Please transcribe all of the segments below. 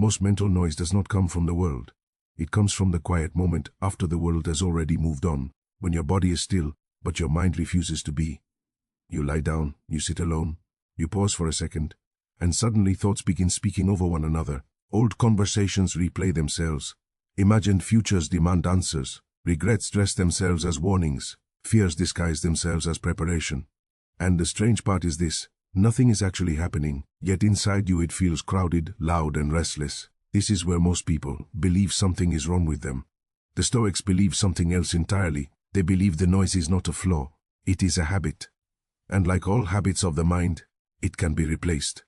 Most mental noise does not come from the world. It comes from the quiet moment after the world has already moved on, when your body is still, but your mind refuses to be. You lie down, you sit alone, you pause for a second, and suddenly thoughts begin speaking over one another. Old conversations replay themselves. Imagined futures demand answers. Regrets dress themselves as warnings. Fears disguise themselves as preparation. And the strange part is this: nothing is actually happening, yet inside you it feels crowded, loud, and restless. This is where most people believe something is wrong with them. The Stoics believe something else entirely. They believe the noise is not a flaw, it is a habit. And like all habits of the mind, it can be replaced.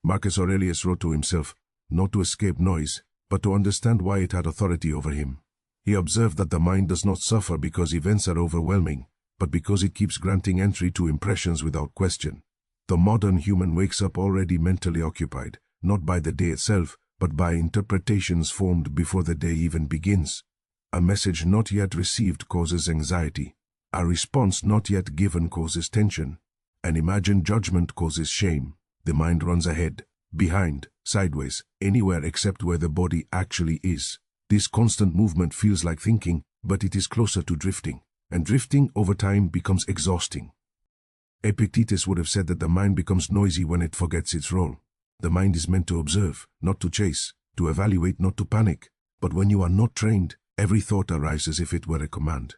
Marcus Aurelius wrote to himself, not to escape noise, but to understand why it had authority over him. He observed that the mind does not suffer because events are overwhelming, but because it keeps granting entry to impressions without question. The modern human wakes up already mentally occupied, not by the day itself, but by interpretations formed before the day even begins. A message not yet received causes anxiety. A response not yet given causes tension. An imagined judgment causes shame. The mind runs ahead, behind, sideways, anywhere except where the body actually is. This constant movement feels like thinking, but it is closer to drifting. And drifting over time becomes exhausting. Epictetus would have said that the mind becomes noisy when it forgets its role. The mind is meant to observe, not to chase, to evaluate, not to panic. But when you are not trained, every thought arrives as if it were a command.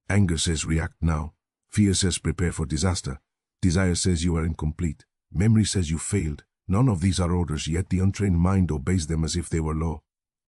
Anger says react now. Fear says prepare for disaster. Desire says you are incomplete. Memory says you failed. None of these are orders, yet the untrained mind obeys them as if they were law.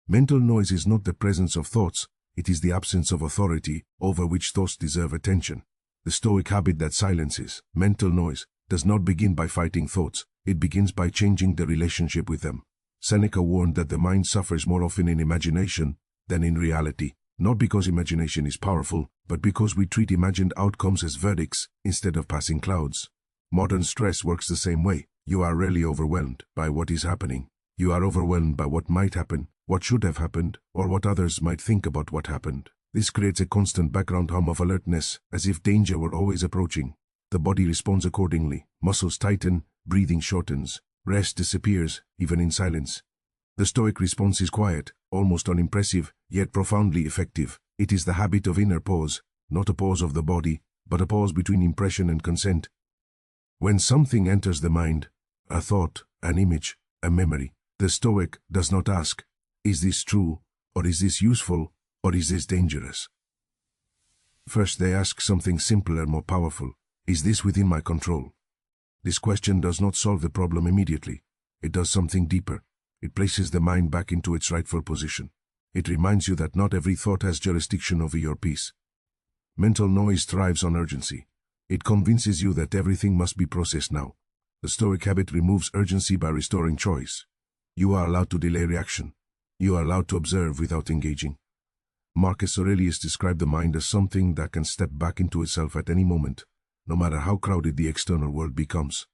Mental noise is not the presence of thoughts, it is the absence of authority over which thoughts deserve attention. The Stoic habit that silences mental noise does not begin by fighting thoughts, it begins by changing the relationship with them. Seneca warned that the mind suffers more often in imagination than in reality, not because imagination is powerful, but because we treat imagined outcomes as verdicts instead of passing clouds. Modern stress works the same way. You are rarely overwhelmed by what is happening. You are overwhelmed by what might happen, what should have happened, or what others might think about what happened. This creates a constant background hum of alertness, as if danger were always approaching. The body responds accordingly. Muscles tighten, breathing shortens, rest disappears, even in silence. The Stoic response is quiet, almost unimpressive, yet profoundly effective. It is the habit of inner pause, not a pause of the body, but a pause between impression and consent. When something enters the mind, a thought, an image, a memory, the Stoic does not ask, is this true, or is this useful, or is this dangerous? First they ask something simpler, more powerful. Is this within my control? This question does not solve the problem immediately. It does something deeper. It places the mind back into its rightful position. It reminds you that not every thought has jurisdiction over your peace. Mental noise thrives on urgency. It convinces you that everything must be processed now. The Stoic habit removes urgency by restoring choice. You are allowed to delay reaction. You are allowed to observe without engaging. Marcus Aurelius described the mind as something that can step back into itself at any moment, no matter how crowded the external world becomes.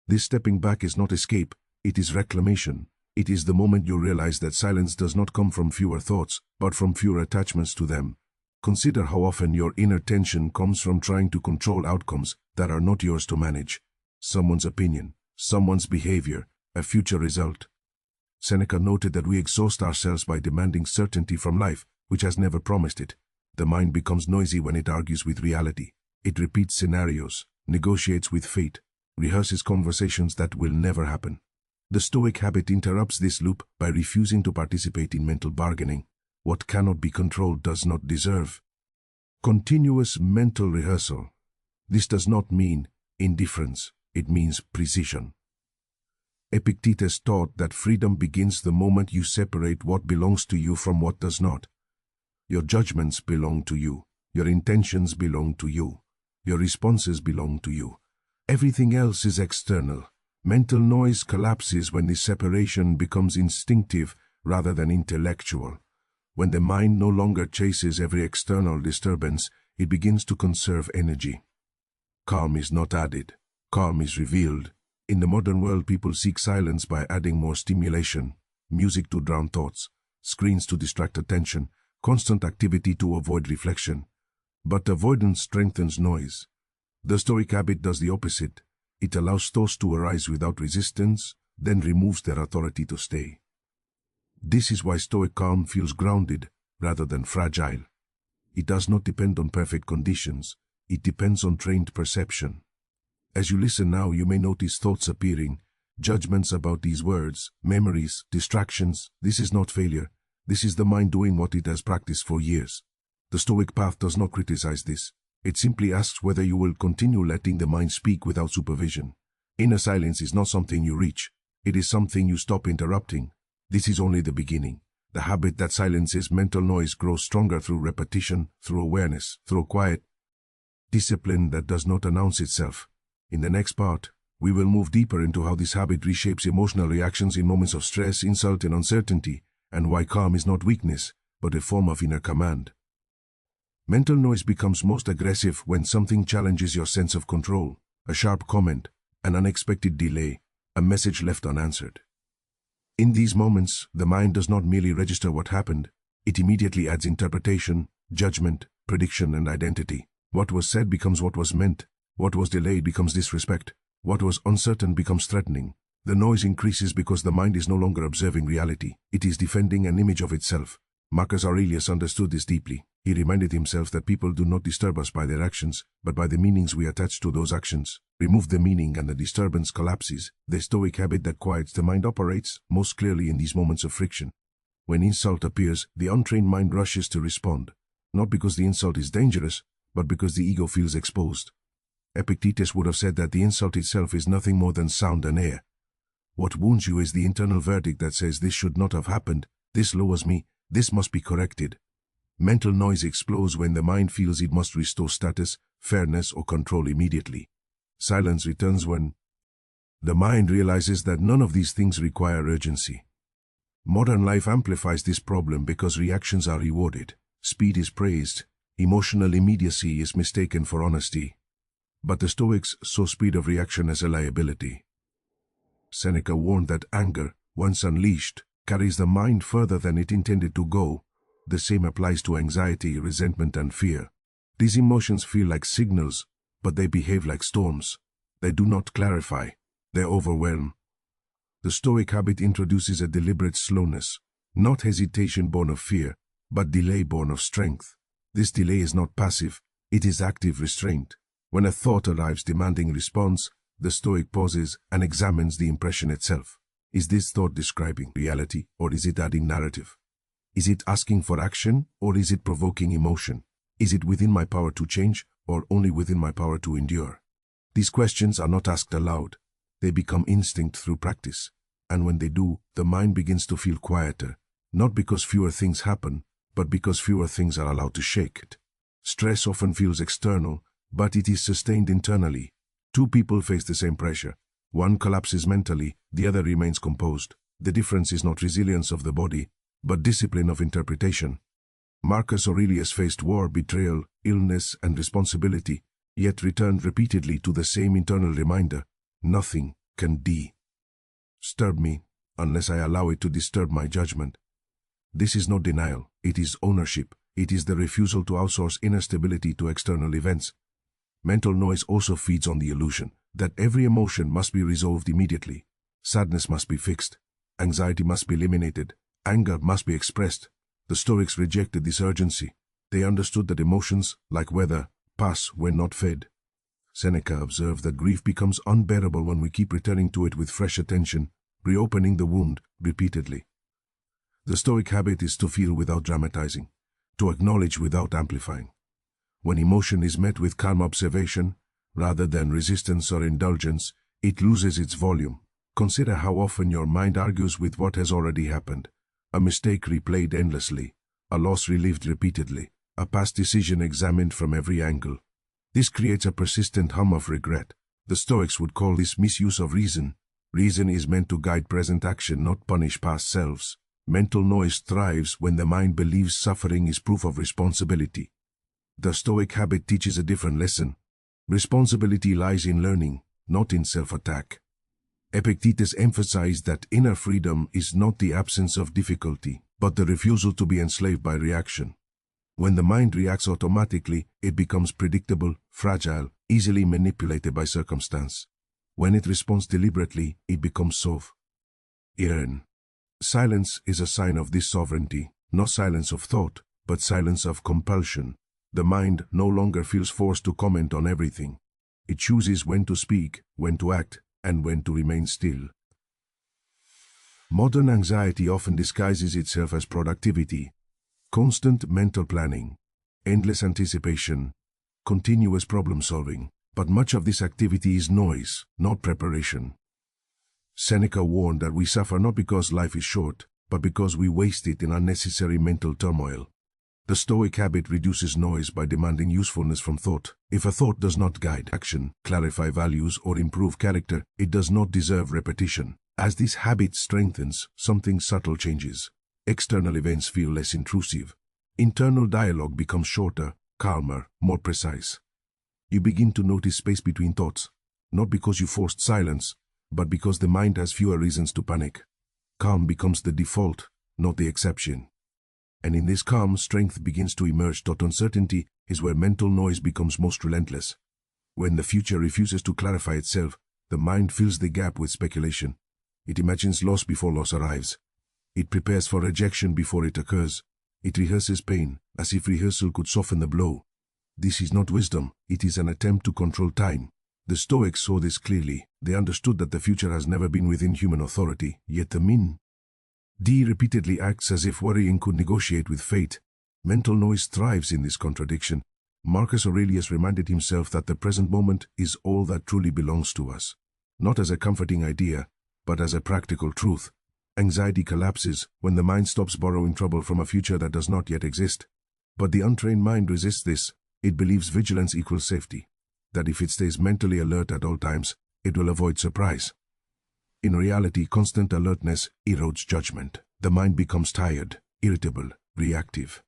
This stepping back is not escape, it is reclamation. It is the moment you realize that silence does not come from fewer thoughts, but from fewer attachments to them. Consider how often your inner tension comes from trying to control outcomes that are not yours to manage. Someone's opinion, someone's behavior, a future result. Seneca noted that we exhaust ourselves by demanding certainty from life, which has never promised it. The mind becomes noisy when it argues with reality. It repeats scenarios, negotiates with fate, rehearses conversations that will never happen. The Stoic habit interrupts this loop by refusing to participate in mental bargaining. What cannot be controlled does not deserve continuous mental rehearsal. This does not mean indifference, it means precision. Epictetus taught that freedom begins the moment you separate what belongs to you from what does not. Your judgments belong to you. Your intentions belong to you. Your responses belong to you. Everything else is external. Mental noise collapses when this separation becomes instinctive rather than intellectual. When the mind no longer chases every external disturbance, it begins to conserve energy. Calm is not added. Calm is revealed. In the modern world, people seek silence by adding more stimulation, music to drown thoughts, screens to distract attention, constant activity to avoid reflection. But avoidance strengthens noise. The Stoic habit does the opposite. It allows thoughts to arise without resistance, then removes their authority to stay. This is why Stoic calm feels grounded rather than fragile. It does not depend on perfect conditions, it depends on trained perception. As you listen now, you may notice thoughts appearing, judgments about these words, memories, distractions. This is not failure. This is the mind doing what it has practiced for years. The Stoic path does not criticize this. It simply asks whether you will continue letting the mind speak without supervision. Inner silence is not something you reach. It is something you stop interrupting. This is only the beginning. The habit that silences mental noise grows stronger through repetition, through awareness, through quiet discipline that does not announce itself. In the next part, we will move deeper into how this habit reshapes emotional reactions in moments of stress, insult, and uncertainty, and why calm is not weakness, but a form of inner command. Mental noise becomes most aggressive when something challenges your sense of control, a sharp comment, an unexpected delay, a message left unanswered. In these moments, the mind does not merely register what happened, it immediately adds interpretation, judgment, prediction, and identity. What was said becomes what was meant, what was delayed becomes disrespect, what was uncertain becomes threatening. The noise increases because the mind is no longer observing reality, it is defending an image of itself. Marcus Aurelius understood this deeply. He reminded himself that people do not disturb us by their actions, but by the meanings we attach to those actions. Remove the meaning and the disturbance collapses. The Stoic habit that quiets the mind operates most clearly in these moments of friction. When insult appears, the untrained mind rushes to respond, not because the insult is dangerous, but because the ego feels exposed. Epictetus would have said that the insult itself is nothing more than sound and air. What wounds you is the internal verdict that says this should not have happened, this lowers me, this must be corrected. Mental noise explodes when the mind feels it must restore status, fairness, or control immediately. Silence returns when the mind realizes that none of these things require urgency. Modern life amplifies this problem because reactions are rewarded. Speed is praised. Emotional immediacy is mistaken for honesty. But the Stoics saw speed of reaction as a liability. Seneca warned that anger, once unleashed, carries the mind further than it intended to go. The same applies to anxiety, resentment, and fear. These emotions feel like signals, but they behave like storms. They do not clarify. They overwhelm. The Stoic habit introduces a deliberate slowness, not hesitation born of fear, but delay born of strength. This delay is not passive, it is active restraint. When a thought arrives demanding response, the Stoic pauses and examines the impression itself. Is this thought describing reality, or is it adding narrative? Is it asking for action, or is it provoking emotion? Is it within my power to change, or only within my power to endure? These questions are not asked aloud. They become instinct through practice. And when they do, the mind begins to feel quieter, not because fewer things happen, but because fewer things are allowed to shake it. Stress often feels external, but it is sustained internally. Two people face the same pressure. One collapses mentally, the other remains composed. The difference is not resilience of the body, but discipline of interpretation. Marcus Aurelius faced war, betrayal, illness, and responsibility, yet returned repeatedly to the same internal reminder: nothing can disturb me unless I allow it to disturb my judgment. This is not denial, it is ownership. It is the refusal to outsource inner stability to external events. Mental noise also feeds on the illusion that every emotion must be resolved immediately. Sadness must be fixed. Anxiety must be eliminated. Anger must be expressed. The Stoics rejected this urgency. They understood that emotions, like weather, pass when not fed. Seneca observed that grief becomes unbearable when we keep returning to it with fresh attention, reopening the wound repeatedly. The Stoic habit is to feel without dramatizing, to acknowledge without amplifying. When emotion is met with calm observation, rather than resistance or indulgence, it loses its volume. Consider how often your mind argues with what has already happened. A mistake replayed endlessly, a loss relived repeatedly, a past decision examined from every angle. This creates a persistent hum of regret. The Stoics would call this misuse of reason. Reason is meant to guide present action, not punish past selves. Mental noise thrives when the mind believes suffering is proof of responsibility. The Stoic habit teaches a different lesson. Responsibility lies in learning, not in self-attack. Epictetus emphasized that inner freedom is not the absence of difficulty, but the refusal to be enslaved by reaction. When the mind reacts automatically, it becomes predictable, fragile, easily manipulated by circumstance. When it responds deliberately, it becomes sovereign. Silence is a sign of this sovereignty, not silence of thought, but silence of compulsion. The mind no longer feels forced to comment on everything. It chooses when to speak, when to act, and when to remain still. Modern anxiety often disguises itself as productivity, constant mental planning, endless anticipation, continuous problem-solving. But much of this activity is noise, not preparation. Seneca warned that we suffer not because life is short, but because we waste it in unnecessary mental turmoil. The Stoic habit reduces noise by demanding usefulness from thought. If a thought does not guide action, clarify values, or improve character, it does not deserve repetition. As this habit strengthens, something subtle changes. External events feel less intrusive. Internal dialogue becomes shorter, calmer, more precise. You begin to notice space between thoughts, not because you forced silence, but because the mind has fewer reasons to panic. Calm becomes the default, not the exception. And in this calm, strength begins to emerge. Uncertainty is where mental noise becomes most relentless. When the future refuses to clarify itself, the mind fills the gap with speculation. It imagines loss before loss arrives. It prepares for rejection before it occurs. It rehearses pain, as if rehearsal could soften the blow. This is not wisdom, it is an attempt to control time. The Stoics saw this clearly. They understood that the future has never been within human authority, yet the mind repeatedly acts as if worrying could negotiate with fate. Mental noise thrives in this contradiction. Marcus Aurelius reminded himself that the present moment is all that truly belongs to us. Not as a comforting idea, but as a practical truth. Anxiety collapses when the mind stops borrowing trouble from a future that does not yet exist. But the untrained mind resists this. It believes vigilance equals safety, that if it stays mentally alert at all times, it will avoid surprise. In reality, constant alertness erodes judgment. The mind becomes tired, irritable, reactive.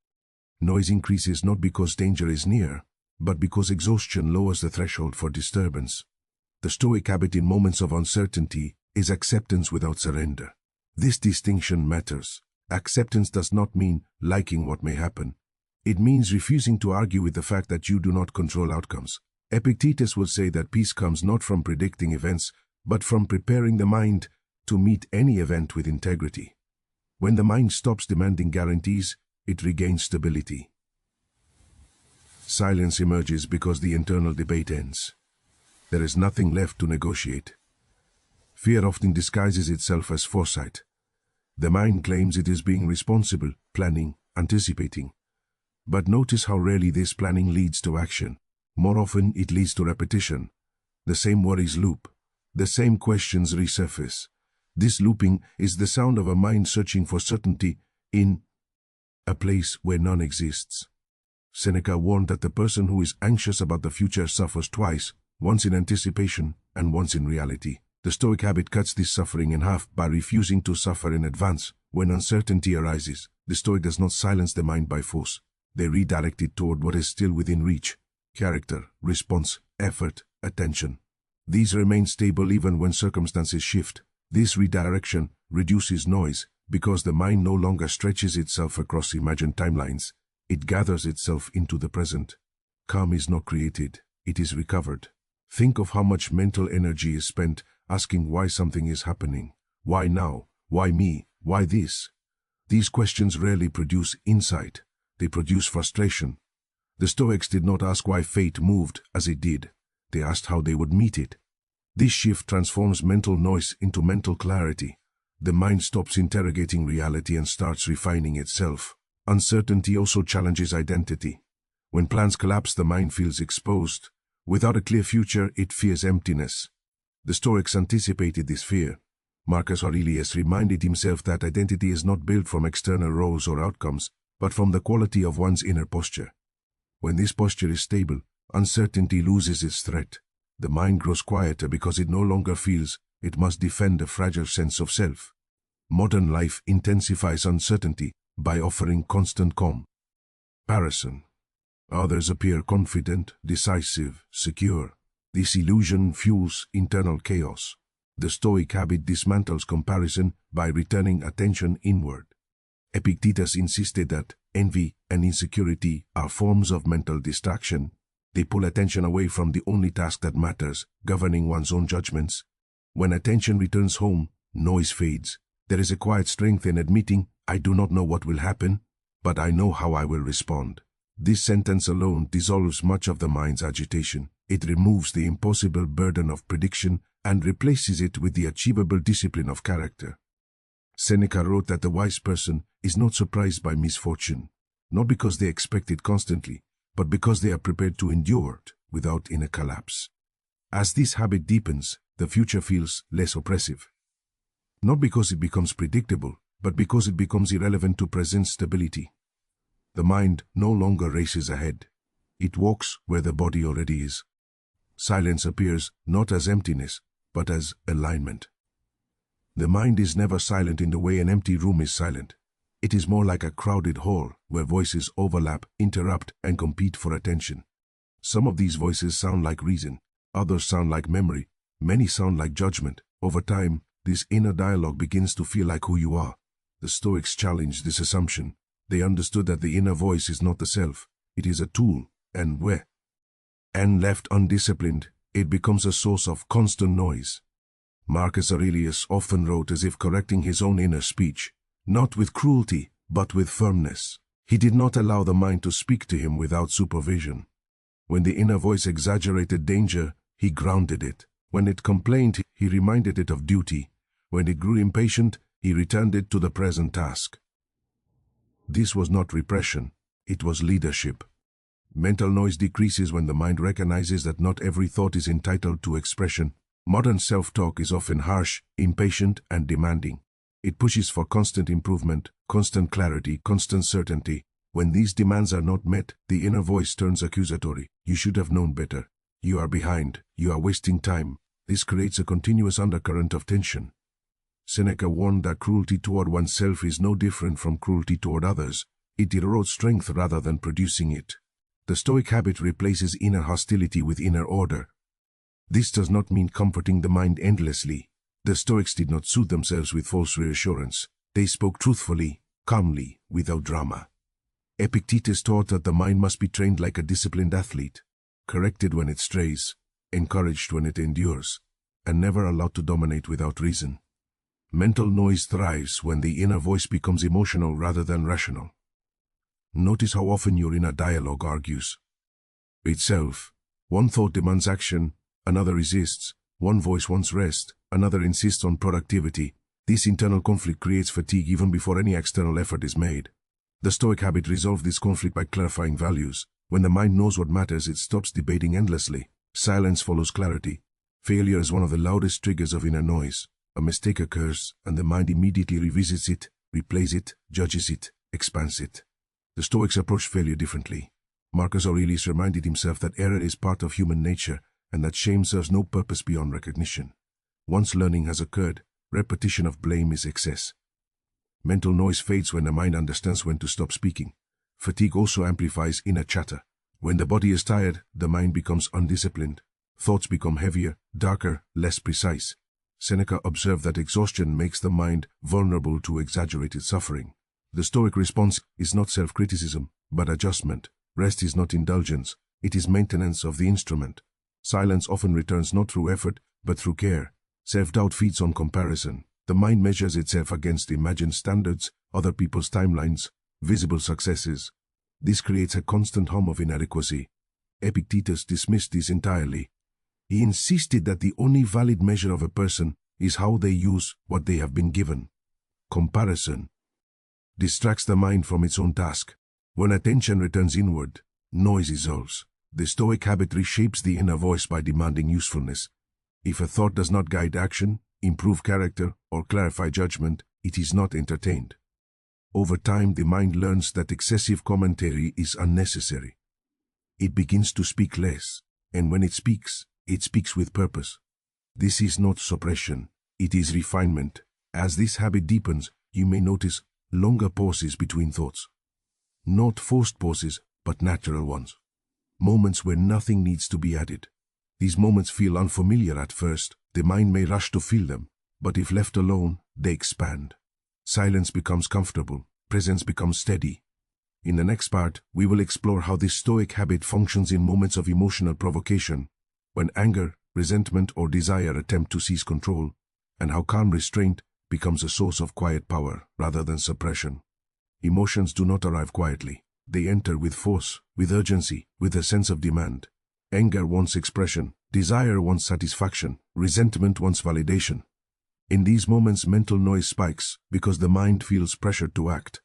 Noise increases not because danger is near, but because exhaustion lowers the threshold for disturbance. The Stoic habit in moments of uncertainty is acceptance without surrender. This distinction matters. Acceptance does not mean liking what may happen. It means refusing to argue with the fact that you do not control outcomes. Epictetus would say that peace comes not from predicting events, but from preparing the mind to meet any event with integrity. When the mind stops demanding guarantees, it regains stability. Silence emerges because the internal debate ends. There is nothing left to negotiate. Fear often disguises itself as foresight. The mind claims it is being responsible, planning, anticipating. But notice how rarely this planning leads to action. More often it leads to repetition. The same worries loop. The same questions resurface. This looping is the sound of a mind searching for certainty in a place where none exists. Seneca warned that the person who is anxious about the future suffers twice, once in anticipation and once in reality. The Stoic habit cuts this suffering in half by refusing to suffer in advance. When uncertainty arises, the Stoic does not silence the mind by force. They redirect it toward what is still within reach: character, response, effort, attention. These remain stable even when circumstances shift. This redirection reduces noise because the mind no longer stretches itself across imagined timelines. It gathers itself into the present. Calm is not created, it is recovered. Think of how much mental energy is spent asking why something is happening. Why now? Why me? Why this? These questions rarely produce insight. They produce frustration. The Stoics did not ask why fate moved as it did. They asked how they would meet it. This shift transforms mental noise into mental clarity. The mind stops interrogating reality and starts refining itself. Uncertainty also challenges identity. When plans collapse, the mind feels exposed. Without a clear future, it fears emptiness. The Stoics anticipated this fear. Marcus Aurelius reminded himself that identity is not built from external roles or outcomes, but from the quality of one's inner posture. When this posture is stable, uncertainty loses its threat. The mind grows quieter because it no longer feels it must defend a fragile sense of self. Modern life intensifies uncertainty by offering constant comparison. Others appear confident, decisive, secure. This illusion fuels internal chaos. The Stoic habit dismantles comparison by returning attention inward. Epictetus insisted that envy and insecurity are forms of mental distraction. They pull attention away from the only task that matters, governing one's own judgments. When attention returns home, noise fades. There is a quiet strength in admitting, I do not know what will happen, but I know how I will respond. This sentence alone dissolves much of the mind's agitation. It removes the impossible burden of prediction and replaces it with the achievable discipline of character. Seneca wrote that the wise person is not surprised by misfortune, not because they expect it constantly, but because they are prepared to endure it without inner collapse. As this habit deepens, the future feels less oppressive. Not because it becomes predictable, but because it becomes irrelevant to present stability. The mind no longer races ahead. It walks where the body already is. Silence appears not as emptiness, but as alignment. The mind is never silent in the way an empty room is silent. It is more like a crowded hall where voices overlap, interrupt, and compete for attention. Some of these voices sound like reason, others sound like memory, many sound like judgment. Over time, this inner dialogue begins to feel like who you are. The Stoics challenged this assumption. They understood that the inner voice is not the self, it is a tool, and left undisciplined, it becomes a source of constant noise. Marcus Aurelius often wrote as if correcting his own inner speech, not with cruelty, but with firmness. He did not allow the mind to speak to him without supervision. When the inner voice exaggerated danger, he grounded it. When it complained, he reminded it of duty. When it grew impatient, he returned it to the present task. This was not repression, it was leadership. Mental noise decreases when the mind recognizes that not every thought is entitled to expression. Modern self-talk is often harsh, impatient, and demanding. It pushes for constant improvement, constant clarity, constant certainty. When these demands are not met, the inner voice turns accusatory. You should have known better. You are behind. You are wasting time. This creates a continuous undercurrent of tension. Seneca warned that cruelty toward oneself is no different from cruelty toward others. It erodes strength rather than producing it. The Stoic habit replaces inner hostility with inner order. This does not mean comforting the mind endlessly. The Stoics did not soothe themselves with false reassurance. They spoke truthfully, calmly, without drama. Epictetus taught that the mind must be trained like a disciplined athlete, corrected when it strays, encouraged when it endures, and never allowed to dominate without reason. Mental noise thrives when the inner voice becomes emotional rather than rational. Notice how often your inner dialogue argues itself. One thought demands action, another resists. One voice wants rest, another insists on productivity. This internal conflict creates fatigue even before any external effort is made. The Stoic habit resolved this conflict by clarifying values. When the mind knows what matters, it stops debating endlessly. Silence follows clarity. Failure is one of the loudest triggers of inner noise. A mistake occurs, and the mind immediately revisits it, replays it, judges it, expands it. The Stoics approach failure differently. Marcus Aurelius reminded himself that error is part of human nature and that shame serves no purpose beyond recognition. Once learning has occurred, repetition of blame is excess. Mental noise fades when the mind understands when to stop speaking. Fatigue also amplifies inner chatter. When the body is tired, the mind becomes undisciplined. Thoughts become heavier, darker, less precise. Seneca observed that exhaustion makes the mind vulnerable to exaggerated suffering. The Stoic response is not self-criticism, but adjustment. Rest is not indulgence, it is maintenance of the instrument. Silence often returns not through effort, but through care. Self-doubt feeds on comparison. The mind measures itself against imagined standards, other people's timelines, visible successes. This creates a constant hum of inadequacy. Epictetus dismissed this entirely. He insisted that the only valid measure of a person is how they use what they have been given. Comparison distracts the mind from its own task. When attention returns inward, noise dissolves. The Stoic habit reshapes the inner voice by demanding usefulness. If a thought does not guide action, improve character, or clarify judgment, it is not entertained. Over time, the mind learns that excessive commentary is unnecessary. It begins to speak less, and when it speaks with purpose. This is not suppression, it is refinement. As this habit deepens, you may notice longer pauses between thoughts. Not forced pauses, but natural ones. Moments where nothing needs to be added. These moments feel unfamiliar at first. The mind may rush to fill them, but if left alone, they expand. Silence becomes comfortable, presence becomes steady. In the next part, we will explore how this Stoic habit functions in moments of emotional provocation, when anger, resentment, or desire attempt to seize control, and how calm restraint, becomes a source of quiet power rather than suppression. Emotions do not arrive quietly. They enter with force, with urgency, with a sense of demand. Anger wants expression, desire wants satisfaction, resentment wants validation. In these moments, mental noise spikes because the mind feels pressured to act.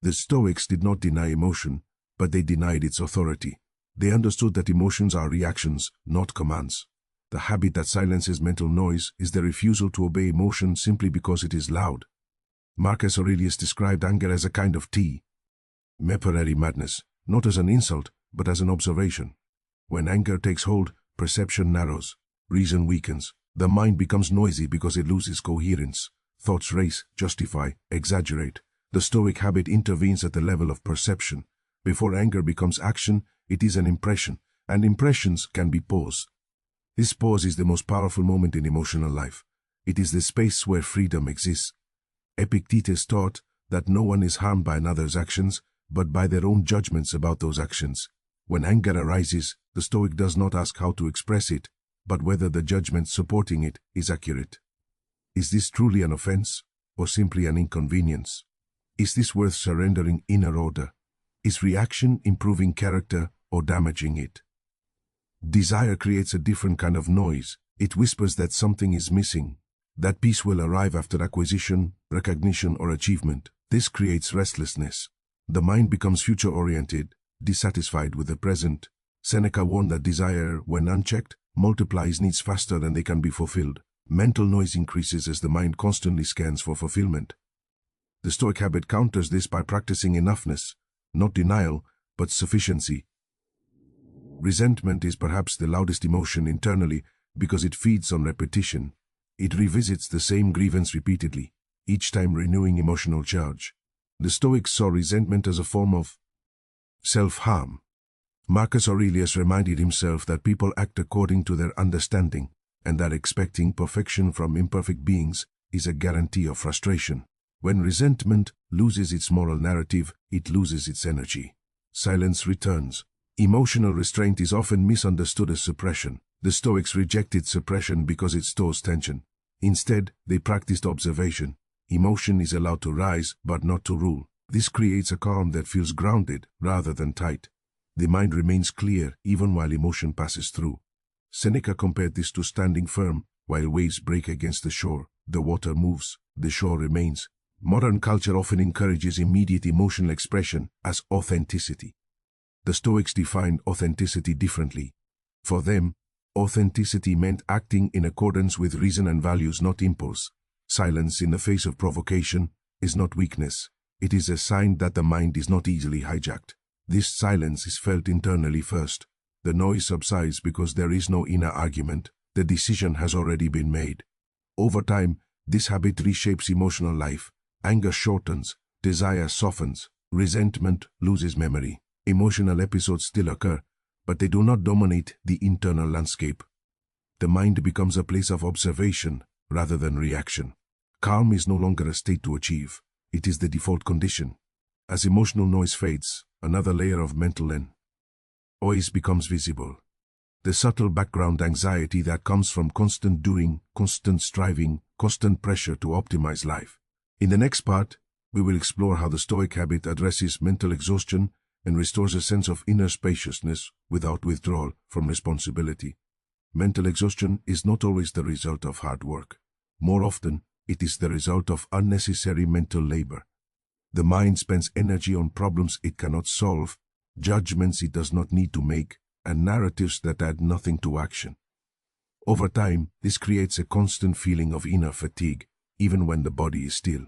The Stoics did not deny emotion, but they denied its authority. They understood that emotions are reactions, not commands. The habit that silences mental noise is the refusal to obey emotion simply because it is loud. Marcus Aurelius described anger as a kind of temporary madness, not as an insult, but as an observation. When anger takes hold, perception narrows, reason weakens. The mind becomes noisy because it loses coherence. Thoughts race, justify, exaggerate. The Stoic habit intervenes at the level of perception. Before anger becomes action, it is an impression, and impressions can be pause. This pause is the most powerful moment in emotional life. It is the space where freedom exists. Epictetus taught that no one is harmed by another's actions, but by their own judgments about those actions. When anger arises, the Stoic does not ask how to express it, but whether the judgment supporting it is accurate. Is this truly an offense, or simply an inconvenience? Is this worth surrendering inner order? Is reaction improving character or damaging it? Desire creates a different kind of noise. It whispers that something is missing, that peace will arrive after acquisition, recognition, or achievement. This creates restlessness. The mind becomes future-oriented, dissatisfied with the present. Seneca warned that desire, when unchecked, multiplies needs faster than they can be fulfilled. Mental noise increases as the mind constantly scans for fulfillment. The Stoic habit counters this by practicing enoughness, not denial, but sufficiency. Resentment is perhaps the loudest emotion internally because it feeds on repetition. It revisits the same grievance repeatedly, each time renewing emotional charge. The Stoics saw resentment as a form of self-harm. Marcus Aurelius reminded himself that people act according to their understanding, and that expecting perfection from imperfect beings is a guarantee of frustration. When resentment loses its moral narrative, it loses its energy. Silence returns. Emotional restraint is often misunderstood as suppression. The Stoics rejected suppression because it stores tension. Instead, they practiced observation. Emotion is allowed to rise, but not to rule. This creates a calm that feels grounded rather than tight. The mind remains clear even while emotion passes through. Seneca compared this to standing firm while waves break against the shore. The water moves, the shore remains. Modern culture often encourages immediate emotional expression as authenticity. The Stoics defined authenticity differently. For them, authenticity meant acting in accordance with reason and values, not impulse. Silence in the face of provocation is not weakness. It is a sign that the mind is not easily hijacked. This silence is felt internally first. The noise subsides because there is no inner argument. The decision has already been made. Over time, this habit reshapes emotional life. Anger shortens, desire softens, resentment loses memory. Emotional episodes still occur, but they do not dominate the internal landscape. The mind becomes a place of observation rather than reaction. Calm is no longer a state to achieve. It is the default condition. As emotional noise fades, another layer of mental noise becomes visible. The subtle background anxiety that comes from constant doing, constant striving, constant pressure to optimize life. In the next part, we will explore how the Stoic habit addresses mental exhaustion and restores a sense of inner spaciousness without withdrawal from responsibility. Mental exhaustion is not always the result of hard work. More often, it is the result of unnecessary mental labor. The mind spends energy on problems it cannot solve, judgments it does not need to make, and narratives that add nothing to action. Over time, this creates a constant feeling of inner fatigue, even when the body is still.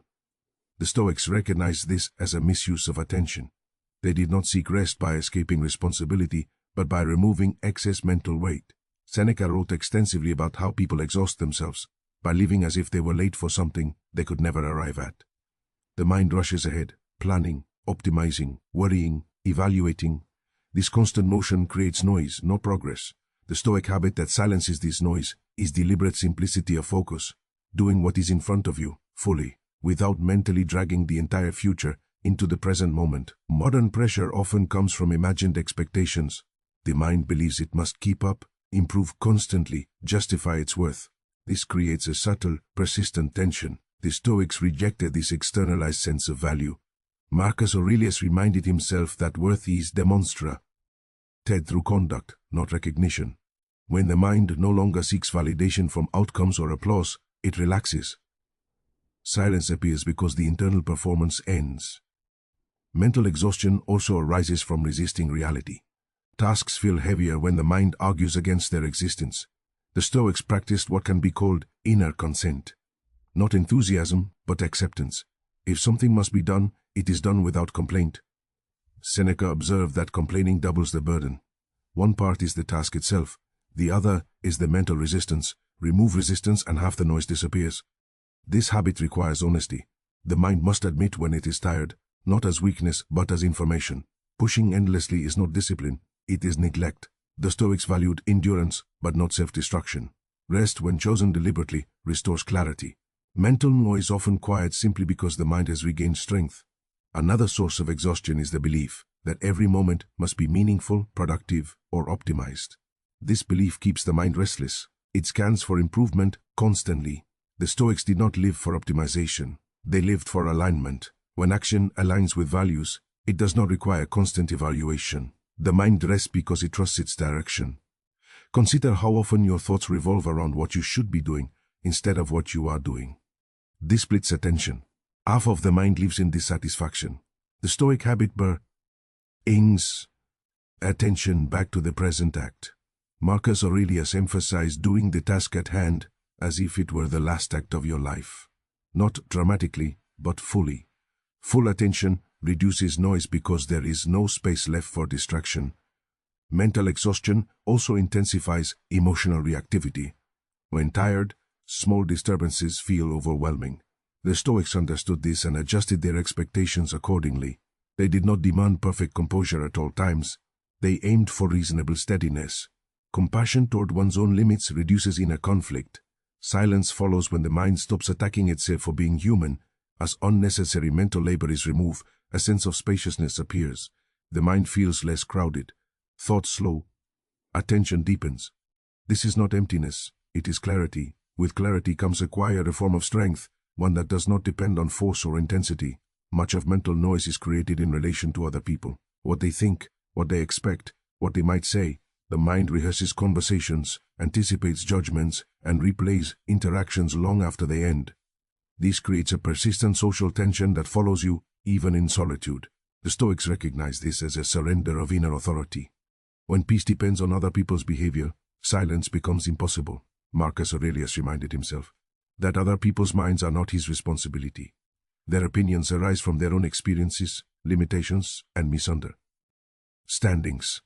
The Stoics recognized this as a misuse of attention. They did not seek rest by escaping responsibility, but by removing excess mental weight. Seneca wrote extensively about how people exhaust themselves by living as if they were late for something they could never arrive at. The mind rushes ahead, planning, optimizing, worrying, evaluating. This constant motion creates noise, not progress. The Stoic habit that silences this noise is deliberate simplicity of focus, doing what is in front of you, fully, without mentally dragging the entire future into the present moment. Modern pressure often comes from imagined expectations. The mind believes it must keep up, improve constantly, justify its worth. This creates a subtle, persistent tension. The Stoics rejected this externalized sense of value. Marcus Aurelius reminded himself that worth is demonstrated through conduct, not recognition. When the mind no longer seeks validation from outcomes or applause, it relaxes. Silence appears because the internal performance ends. Mental exhaustion also arises from resisting reality. Tasks feel heavier when the mind argues against their existence. The Stoics practiced what can be called inner consent. Not enthusiasm, but acceptance. If something must be done, it is done without complaint. Seneca observed that complaining doubles the burden. One part is the task itself, the other is the mental resistance. Remove resistance and half the noise disappears. This habit requires honesty. The mind must admit when it is tired, not as weakness but as information. Pushing endlessly is not discipline, it is neglect. The Stoics valued endurance but not self-destruction. Rest, when chosen deliberately, restores clarity. Mental noise often quiets simply because the mind has regained strength. Another source of exhaustion is the belief that every moment must be meaningful, productive, or optimized. This belief keeps the mind restless. It scans for improvement constantly. The Stoics did not live for optimization. They lived for alignment. When action aligns with values, it does not require constant evaluation. The mind rests because it trusts its direction. Consider how often your thoughts revolve around what you should be doing instead of what you are doing. This splits attention. Half of the mind lives in dissatisfaction. The Stoic habit brings attention back to the present act. Marcus Aurelius emphasized doing the task at hand as if it were the last act of your life. Not dramatically, but fully. Full attention reduces noise because there is no space left for distraction. Mental exhaustion also intensifies emotional reactivity. When tired, small disturbances feel overwhelming. The Stoics understood this and adjusted their expectations accordingly. They did not demand perfect composure at all times. They aimed for reasonable steadiness. Compassion toward one's own limits reduces inner conflict. Silence follows when the mind stops attacking itself for being human. As unnecessary mental labor is removed, a sense of spaciousness appears. The mind feels less crowded. Thoughts slow. Attention deepens. This is not emptiness, it is clarity. With clarity comes a quiet form of strength, one that does not depend on force or intensity. Much of mental noise is created in relation to other people. What they think, what they expect, what they might say. The mind rehearses conversations, anticipates judgments, and replays interactions long after they end. This creates a persistent social tension that follows you, even in solitude. The Stoics recognize this as a surrender of inner authority. When peace depends on other people's behavior, silence becomes impossible. Marcus Aurelius reminded himself that other people's minds are not his responsibility. Their opinions arise from their own experiences, limitations, and misunderstandings.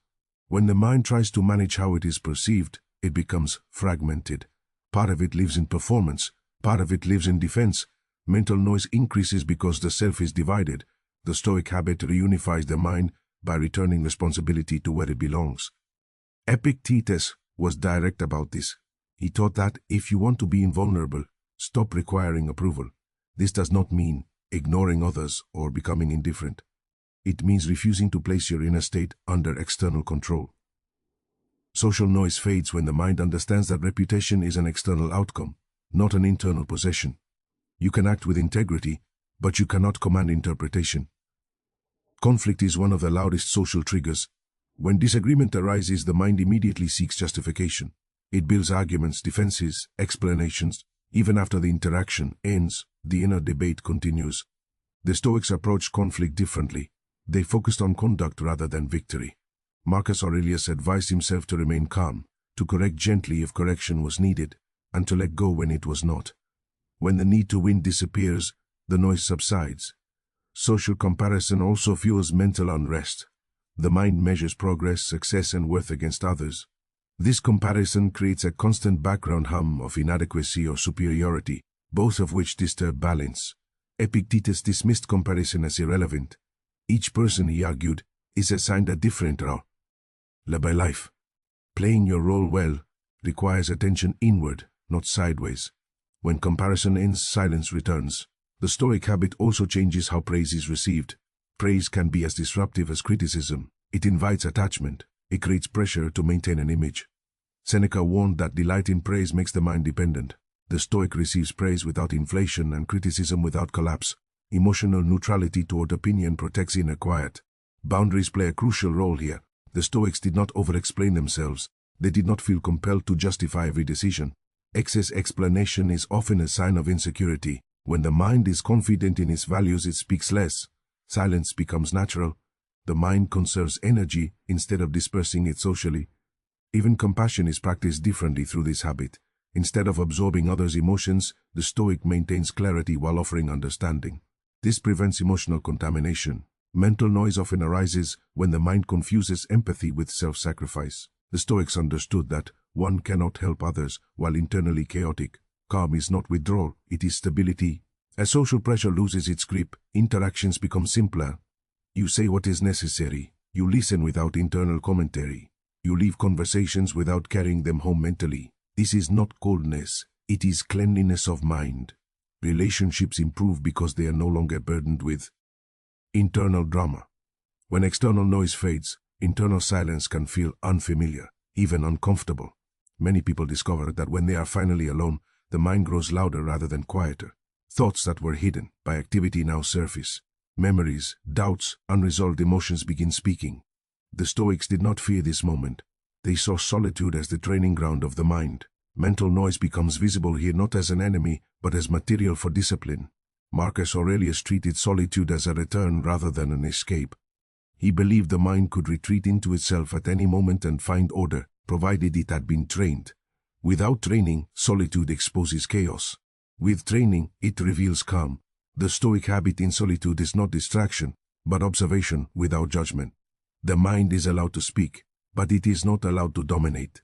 When the mind tries to manage how it is perceived, it becomes fragmented. Part of it lives in performance, part of it lives in defense. Mental noise increases because the self is divided. The Stoic habit reunifies the mind by returning responsibility to where it belongs. Epictetus was direct about this. He taught that if you want to be invulnerable, stop requiring approval. This does not mean ignoring others or becoming indifferent. It means refusing to place your inner state under external control. Social noise fades when the mind understands that reputation is an external outcome, not an internal possession. You can act with integrity, but you cannot command interpretation. Conflict is one of the loudest social triggers. When disagreement arises, the mind immediately seeks justification. It builds arguments, defenses, explanations. Even after the interaction ends, the inner debate continues. The Stoics approached conflict differently. They focused on conduct rather than victory. Marcus Aurelius advised himself to remain calm, to correct gently if correction was needed, and to let go when it was not. When the need to win disappears, the noise subsides. Social comparison also fuels mental unrest. The mind measures progress, success, and worth against others. This comparison creates a constant background hum of inadequacy or superiority, both of which disturb balance. Epictetus dismissed comparison as irrelevant. Each person, he argued, is assigned a different role. By life. Playing your role well requires attention inward, not sideways. When comparison ends, silence returns. The Stoic habit also changes how praise is received. Praise can be as disruptive as criticism. It invites attachment. It creates pressure to maintain an image. Seneca warned that delight in praise makes the mind dependent. The Stoic receives praise without inflation and criticism without collapse. Emotional neutrality toward opinion protects inner quiet. Boundaries play a crucial role here. The Stoics did not over-explain themselves. They did not feel compelled to justify every decision. Excess explanation is often a sign of insecurity. When the mind is confident in its values, it speaks less. Silence becomes natural. The mind conserves energy instead of dispersing it socially. Even compassion is practiced differently through this habit. Instead of absorbing others' emotions, the Stoic maintains clarity while offering understanding. This prevents emotional contamination. Mental noise often arises when the mind confuses empathy with self-sacrifice. The Stoics understood that one cannot help others while internally chaotic. Calm is not withdrawal, it is stability. As social pressure loses its grip, interactions become simpler. You say what is necessary. You listen without internal commentary. You leave conversations without carrying them home mentally. This is not coldness, it is cleanliness of mind. Relationships improve because they are no longer burdened with internal drama. When external noise fades, internal silence can feel unfamiliar, even uncomfortable. Many people discover that when they are finally alone, the mind grows louder rather than quieter. Thoughts that were hidden by activity now surface. Memories, doubts, unresolved emotions begin speaking. The Stoics did not fear this moment. They saw solitude as the training ground of the mind. Mental noise becomes visible here not as an enemy, but as material for discipline. Marcus Aurelius treated solitude as a return rather than an escape. He believed the mind could retreat into itself at any moment and find order, provided it had been trained. Without training, solitude exposes chaos. With training, it reveals calm. The Stoic habit in solitude is not distraction, but observation without judgment. The mind is allowed to speak, but it is not allowed to dominate.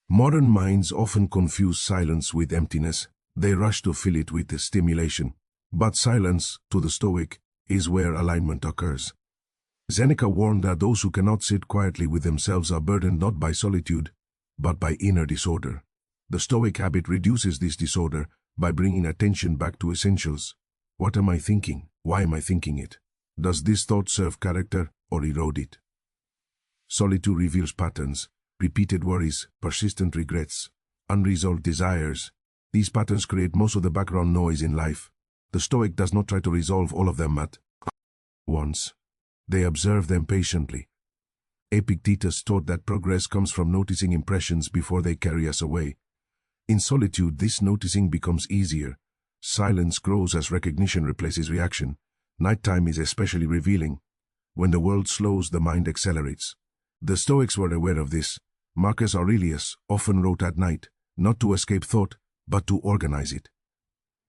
Modern minds often confuse silence with emptiness. They rush to fill it with stimulation. But silence, to the Stoic, is where alignment occurs. Seneca warned that those who cannot sit quietly with themselves are burdened not by solitude, but by inner disorder. The Stoic habit reduces this disorder by bringing attention back to essentials. What am I thinking? Why am I thinking it? Does this thought serve character or erode it? Solitude reveals patterns, repeated worries, persistent regrets, unresolved desires. These patterns create most of the background noise in life. The Stoic does not try to resolve all of them at once. They observe them patiently. Epictetus taught that progress comes from noticing impressions before they carry us away. In solitude, this noticing becomes easier. Silence grows as recognition replaces reaction. Nighttime is especially revealing. When the world slows, the mind accelerates. The Stoics were aware of this. Marcus Aurelius often wrote at night, not to escape thought, but to organize it.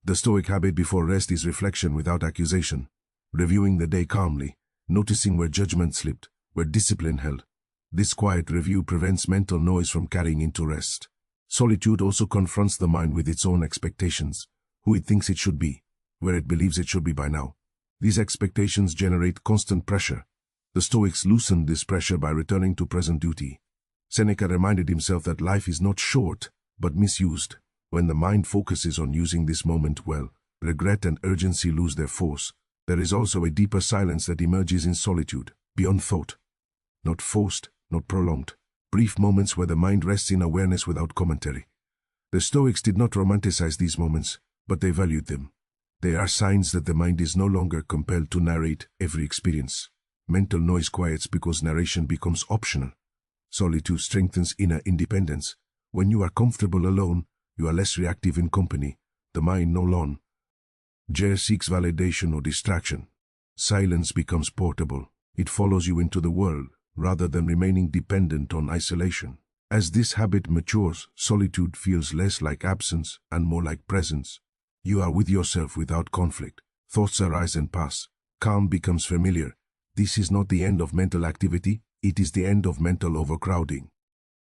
The Stoic habit before rest is reflection without accusation, reviewing the day calmly, noticing where judgment slipped, where discipline held. This quiet review prevents mental noise from carrying into rest. Solitude also confronts the mind with its own expectations, who it thinks it should be, where it believes it should be by now. These expectations generate constant pressure. The Stoics loosened this pressure by returning to present duty. Seneca reminded himself that life is not short, but misused. When the mind focuses on using this moment well, regret and urgency lose their force. There is also a deeper silence that emerges in solitude, beyond thought. Not forced, not prolonged. Brief moments where the mind rests in awareness without commentary. The Stoics did not romanticize these moments, but they valued them. They are signs that the mind is no longer compelled to narrate every experience. Mental noise quiets because narration becomes optional. Solitude strengthens inner independence. When you are comfortable alone, you are less reactive in company. The mind no longer seeks validation or distraction. Silence becomes portable. It follows you into the world, rather than remaining dependent on isolation. As this habit matures, solitude feels less like absence and more like presence. You are with yourself without conflict. Thoughts arise and pass. Calm becomes familiar. This is not the end of mental activity, it is the end of mental overcrowding.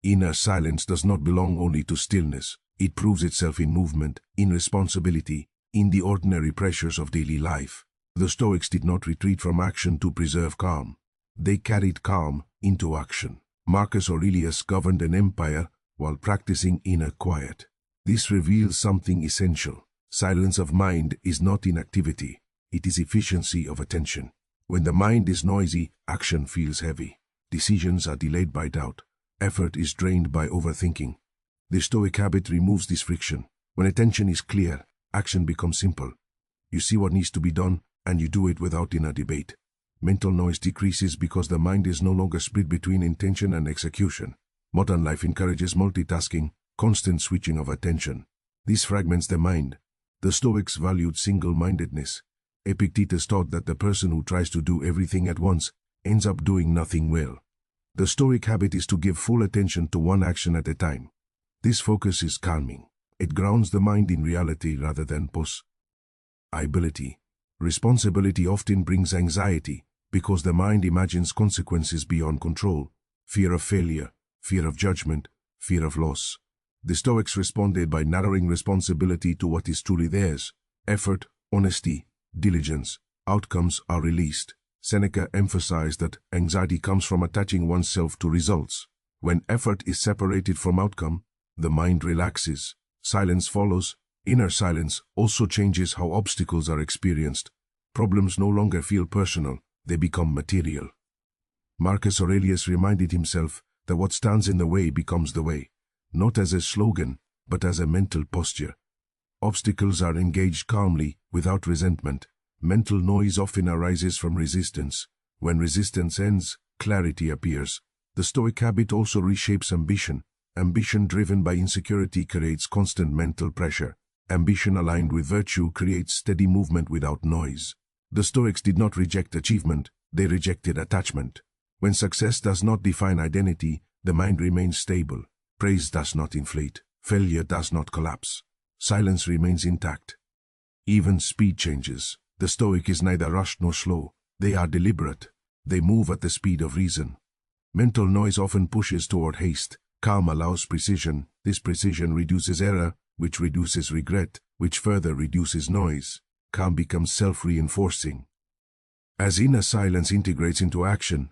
Inner silence does not belong only to stillness. It proves itself in movement, in responsibility, in the ordinary pressures of daily life. The Stoics did not retreat from action to preserve calm. They carried calm into action. Marcus Aurelius governed an empire while practicing inner quiet. This reveals something essential. Silence of mind is not inactivity, it is efficiency of attention. When the mind is noisy, action feels heavy. Decisions are delayed by doubt. Effort is drained by overthinking. The Stoic habit removes this friction. When attention is clear, action becomes simple. You see what needs to be done, and you do it without inner debate. Mental noise decreases because the mind is no longer split between intention and execution. Modern life encourages multitasking, constant switching of attention. This fragments the mind. The Stoics valued single-mindedness. Epictetus taught that the person who tries to do everything at once ends up doing nothing well. The Stoic habit is to give full attention to one action at a time. This focus is calming. It grounds the mind in reality rather than possibility. Responsibility often brings anxiety because the mind imagines consequences beyond control, fear of failure, fear of judgment, fear of loss. The Stoics responded by narrowing responsibility to what is truly theirs. Effort, honesty, diligence, outcomes are released. Seneca emphasized that anxiety comes from attaching oneself to results. When effort is separated from outcome, the mind relaxes. Silence follows. Inner silence also changes how obstacles are experienced. Problems no longer feel personal, they become material. Marcus Aurelius reminded himself that what stands in the way becomes the way, not as a slogan, but as a mental posture. Obstacles are engaged calmly, without resentment. Mental noise often arises from resistance. When resistance ends, clarity appears. The Stoic habit also reshapes ambition. Ambition driven by insecurity creates constant mental pressure. Ambition aligned with virtue creates steady movement without noise. The Stoics did not reject achievement, they rejected attachment. When success does not define identity, the mind remains stable. Praise does not inflate. Failure does not collapse. Silence remains intact. Even speed changes. The Stoic is neither rushed nor slow. They are deliberate. They move at the speed of reason. Mental noise often pushes toward haste. Calm allows precision. This precision reduces error, which reduces regret, which further reduces noise. Calm becomes self-reinforcing. As inner silence integrates into action,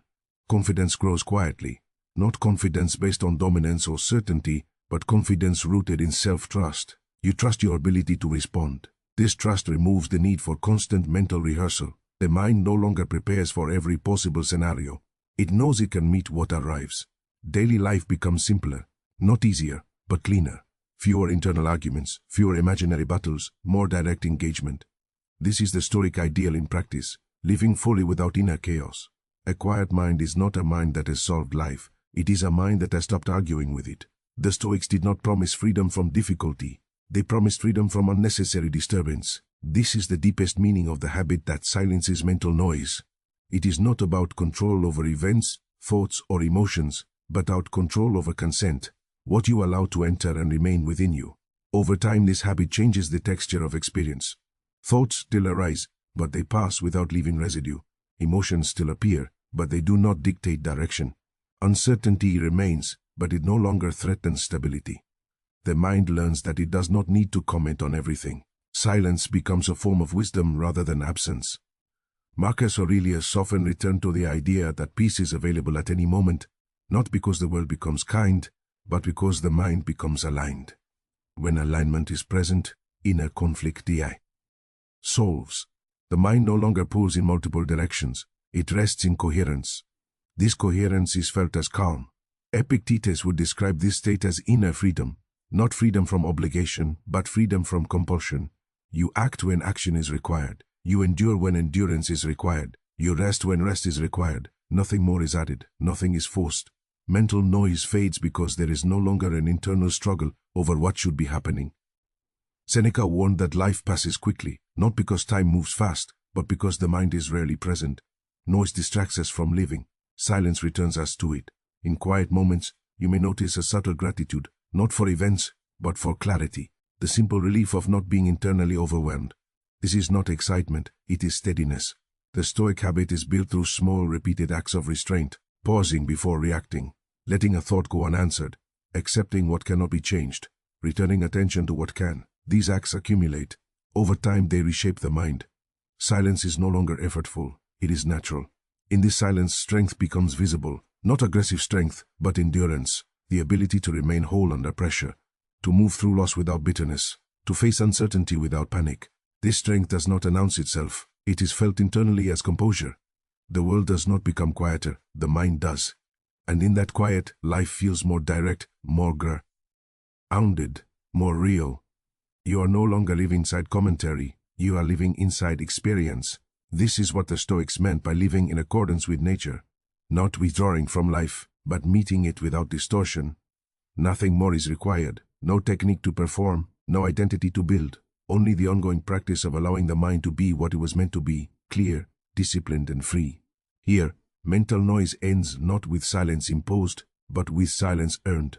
confidence grows quietly. Not confidence based on dominance or certainty, but confidence rooted in self-trust. You trust your ability to respond. This trust removes the need for constant mental rehearsal. The mind no longer prepares for every possible scenario. It knows it can meet what arrives. Daily life becomes simpler, not easier, but cleaner. Fewer internal arguments, fewer imaginary battles, more direct engagement. This is the Stoic ideal in practice, living fully without inner chaos. A quiet mind is not a mind that has solved life. It is a mind that has stopped arguing with it. The Stoics did not promise freedom from difficulty. They promised freedom from unnecessary disturbance. This is the deepest meaning of the habit that silences mental noise. It is not about control over events, thoughts, or emotions, but about control over consent, what you allow to enter and remain within you. Over time, this habit changes the texture of experience. Thoughts still arise, but they pass without leaving residue. Emotions still appear, but they do not dictate direction. Uncertainty remains, but it no longer threatens stability. The mind learns that it does not need to comment on everything. Silence becomes a form of wisdom rather than absence. Marcus Aurelius often returned to the idea that peace is available at any moment, not because the world becomes kind, but because the mind becomes aligned. When alignment is present, inner conflict solves. The mind no longer pulls in multiple directions. It rests in coherence. This coherence is felt as calm. Epictetus would describe this state as inner freedom. Not freedom from obligation, but freedom from compulsion. You act when action is required. You endure when endurance is required. You rest when rest is required. Nothing more is added. Nothing is forced. Mental noise fades because there is no longer an internal struggle over what should be happening. Seneca warned that life passes quickly, not because time moves fast, but because the mind is rarely present. Noise distracts us from living. Silence returns us to it. In quiet moments, you may notice a subtle gratitude, not for events, but for clarity, the simple relief of not being internally overwhelmed. This is not excitement, it is steadiness. The Stoic habit is built through small, repeated acts of restraint, pausing before reacting, letting a thought go unanswered, accepting what cannot be changed, returning attention to what can. These acts accumulate. Over time, they reshape the mind. Silence is no longer effortful, it is natural. In this silence, strength becomes visible, not aggressive strength, but endurance. The ability to remain whole under pressure, to move through loss without bitterness, to face uncertainty without panic. This strength does not announce itself. It is felt internally as composure. The world does not become quieter, the mind does. And in that quiet, life feels more direct, more grounded, more real. You are no longer living inside commentary, you are living inside experience. This is what the Stoics meant by living in accordance with nature. Not withdrawing from life, but meeting it without distortion. Nothing more is required, no technique to perform, no identity to build, only the ongoing practice of allowing the mind to be what it was meant to be, clear, disciplined and free. Here, mental noise ends not with silence imposed, but with silence earned.